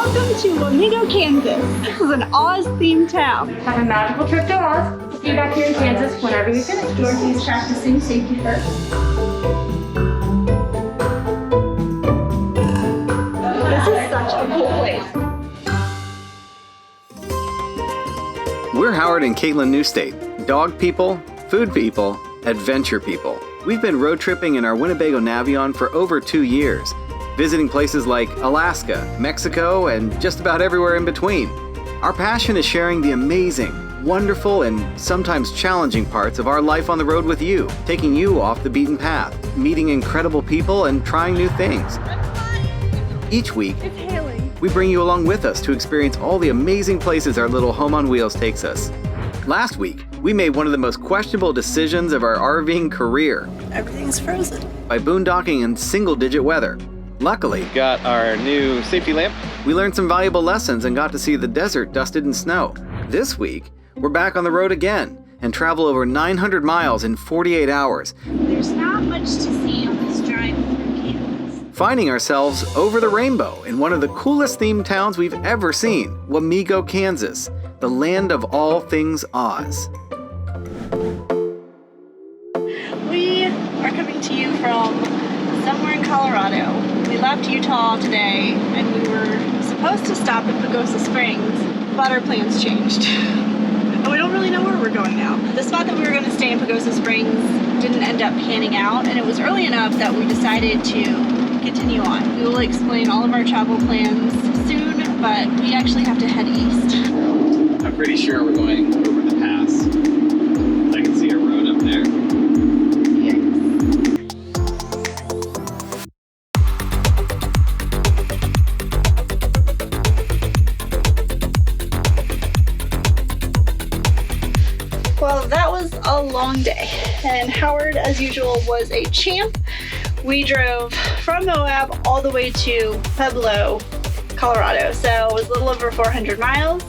Welcome to Wamego, Kansas. This is an Oz-themed town. Have a magical trip to Oz. See you back here in Kansas whenever you finish. Dorothy's practicing safety first. This is such a cool place. We're Howard and Caitlin Newstate, dog people, food people, adventure people. We've been road tripping in our Winnebago Navion for over 2 years, visiting places like Alaska, Mexico, and just about everywhere in between. Our passion is sharing the amazing, wonderful, and sometimes challenging parts of our life on the road with you, taking you off the beaten path, meeting incredible people, and trying new things. Each week, we bring you along with us to experience all the amazing places our little home on wheels takes us. Last week, we made one of the most questionable decisions of our RVing career. Everything's frozen. By boondocking in single-digit weather. Luckily, Got our new safety lamp. we learned some valuable lessons and got to see the desert dusted in snow. This week, we're back on the road again and travel over 900 miles in 48 hours, There's not much to see on this drive through Kansas. finding ourselves over the rainbow in one of the coolest themed towns we've ever seen, Wamego, Kansas, the land of all things Oz. We are coming to you from somewhere in Colorado. We left Utah today and we were supposed to stop at Pagosa Springs, but our plans changed. And we don't really know where we're going now. The spot that we were going to stay in Pagosa Springs didn't end up panning out, and it was early enough that we decided to continue on. We will explain all of our travel plans soon, but we actually have to head east. I'm pretty sure we're going over the pass. I can see a road up there. Well, that was a long day, and Howard, as usual, was a champ. We drove from Moab all the way to Pueblo, Colorado, so it was a little over 400 miles.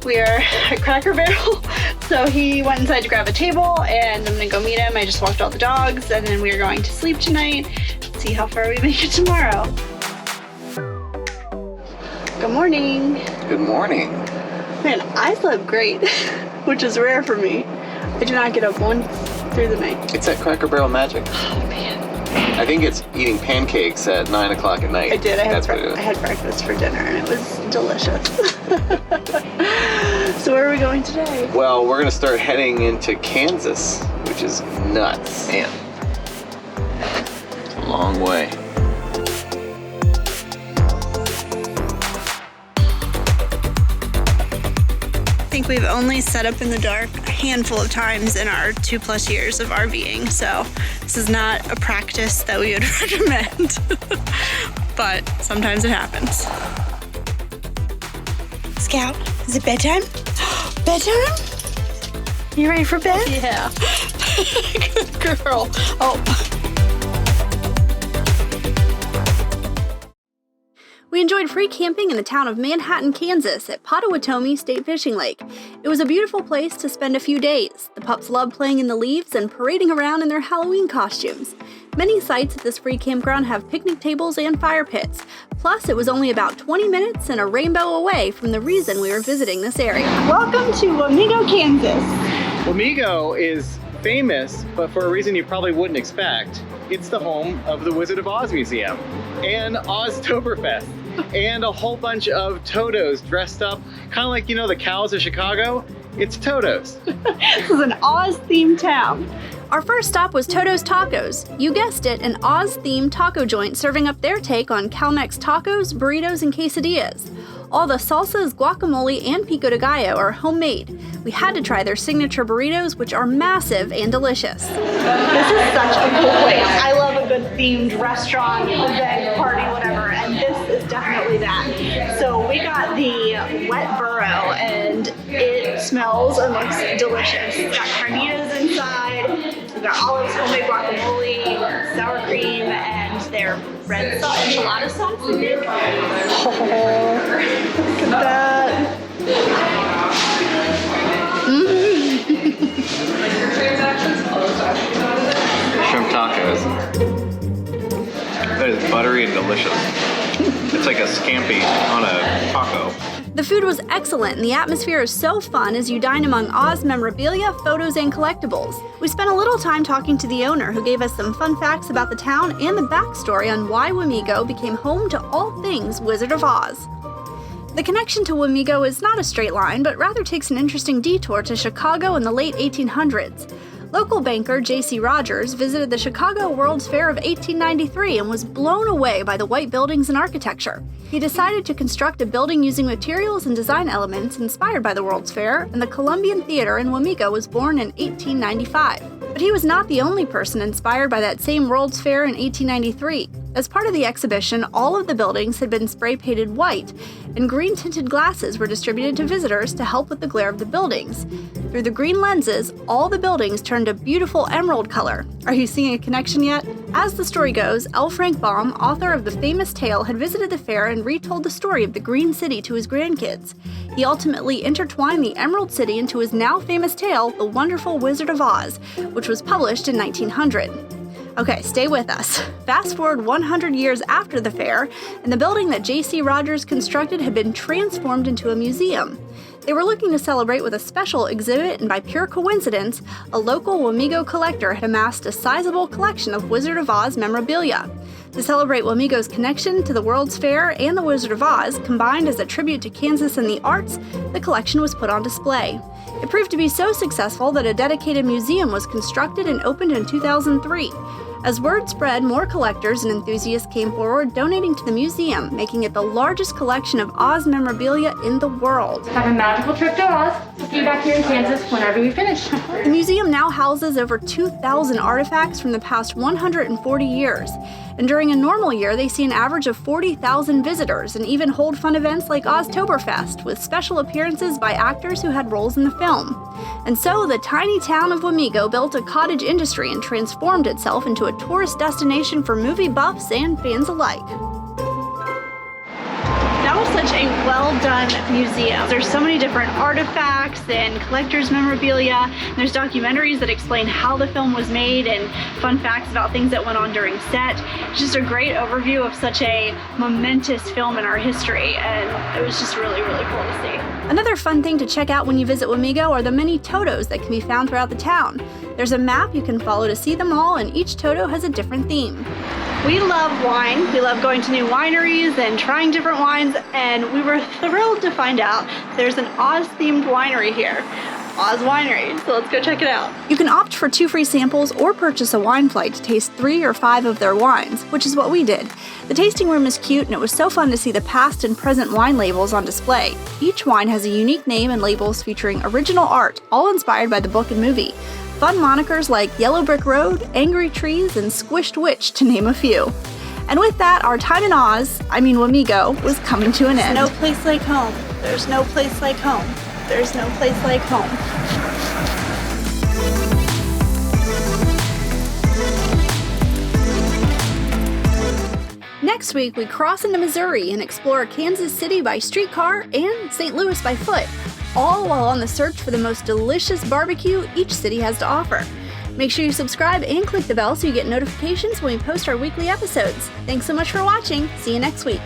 We are at Cracker Barrel, so he went inside to grab a table, and I'm gonna go meet him. I just walked all the dogs, and then we are going to sleep tonight, see how far we make it tomorrow. Good morning. Good morning. Man, I slept great, which is rare for me. I did not get up once through the night. It's that Cracker Barrel magic. Oh man. I think it's eating pancakes at 9 o'clock at night. I did. I That's what it is. had breakfast for dinner and it was delicious. So where are we going today? Well, we're going to start heading into Kansas, which is nuts. Man, it's a long way. I think we've only set up in the dark a handful of times in our 2+ years of RVing, so this is not a practice that we would recommend, but sometimes it happens. Scout, is it bedtime? Bedtime? You ready for bed? Yeah. Good girl. Oh. We enjoyed free camping in the town of Manhattan, Kansas at Pottawatomie State Fishing Lake. It was a beautiful place to spend a few days. The pups loved playing in the leaves and parading around in their Halloween costumes. Many sites at this free campground have picnic tables and fire pits. Plus, it was only about 20 minutes and a rainbow away from the reason we were visiting this area. Welcome to Wamego, Kansas. Wamego is famous, but for a reason you probably wouldn't expect. It's the home of the Wizard of Oz Museum and Oztoberfest and a whole bunch of Totos dressed up, kind of like, you know, the cows of Chicago. It's Totos. This is an Oz-themed town. Our first stop was Toto's Tacos. You guessed it, an Oz-themed taco joint serving up their take on Cal-Mex tacos, burritos, and quesadillas. All the salsas, guacamole, and pico de gallo are homemade. We had to try their signature burritos, which are massive and delicious. This is such a cool place. I love a good themed restaurant, event, party, whatever, and this is definitely that. So we got the wet burro, and it smells and looks delicious. It's got carnitas inside. We've got olives, homemade guacamole, sour cream, and their red sauce, enchilada sauce, I think. Oh, look at that. Shrimp tacos. That is buttery and delicious. It's like a scampi on a taco. The food was excellent, and the atmosphere is so fun as you dine among Oz memorabilia, photos, and collectibles. We spent a little time talking to the owner, who gave us some fun facts about the town and the backstory on why Wamego became home to all things Wizard of Oz. The connection to Wamego is not a straight line, but rather takes an interesting detour to Chicago in the late 1800s. Local banker J.C. Rogers visited the Chicago World's Fair of 1893 and was blown away by the white buildings and architecture. He decided to construct a building using materials and design elements inspired by the World's Fair, and the Columbian Theater in Wamego was born in 1895. But he was not the only person inspired by that same World's Fair in 1893. As part of the exhibition, all of the buildings had been spray-painted white, and green-tinted glasses were distributed to visitors to help with the glare of the buildings. Through the green lenses, all the buildings turned a beautiful emerald color. Are you seeing a connection yet? As the story goes, L. Frank Baum, author of the famous tale, had visited the fair and retold the story of the Green City to his grandkids. He ultimately intertwined the Emerald City into his now famous tale, The Wonderful Wizard of Oz, which was published in 1900. Okay, stay with us. Fast forward 100 years after the fair, and the building that J.C. Rogers constructed had been transformed into a museum. They were looking to celebrate with a special exhibit, and by pure coincidence, a local Wamego collector had amassed a sizable collection of Wizard of Oz memorabilia. To celebrate Wamego's connection to the World's Fair and the Wizard of Oz, combined as a tribute to Kansas and the arts, the collection was put on display. It proved to be so successful that a dedicated museum was constructed and opened in 2003. As word spread, more collectors and enthusiasts came forward, donating to the museum, making it the largest collection of Oz memorabilia in the world. Have a magical trip to Oz. We'll see you back here in Kansas whenever we finish. The museum now houses over 2,000 artifacts from the past 140 years. And during a normal year, they see an average of 40,000 visitors and even hold fun events like Oztoberfest with special appearances by actors who had roles in the film. And so the tiny town of Wamego built a cottage industry and transformed itself into a tourist destination for movie buffs and fans alike. That was such a well-done museum. There's so many different artifacts and collector's memorabilia. There's documentaries that explain how the film was made and fun facts about things that went on during set. It's just a great overview of such a momentous film in our history, and it was just really, really cool to see. Another fun thing to check out when you visit Wamego are the many Totos that can be found throughout the town. There's a map you can follow to see them all, and each Toto has a different theme. We love wine. We love going to new wineries and trying different wines, and we were thrilled to find out there's an Oz-themed winery here. Oz Winery, so let's go check it out. You can opt for 2 free samples or purchase a wine flight to taste 3 or 5 of their wines, which is what we did. The tasting room is cute, and it was so fun to see the past and present wine labels on display. Each wine has a unique name and labels featuring original art, all inspired by the book and movie. Fun monikers like Yellow Brick Road, Angry Trees, and Squished Witch, to name a few. And with that, our time in Wamego, was coming to an end. No place like home. There's no place like home. There's no place like home. Next week, we cross into Missouri and explore Kansas City by streetcar and St. Louis by foot, all while on the search for the most delicious barbecue each city has to offer. Make sure you subscribe and click the bell so you get notifications when we post our weekly episodes. Thanks so much for watching. See you next week.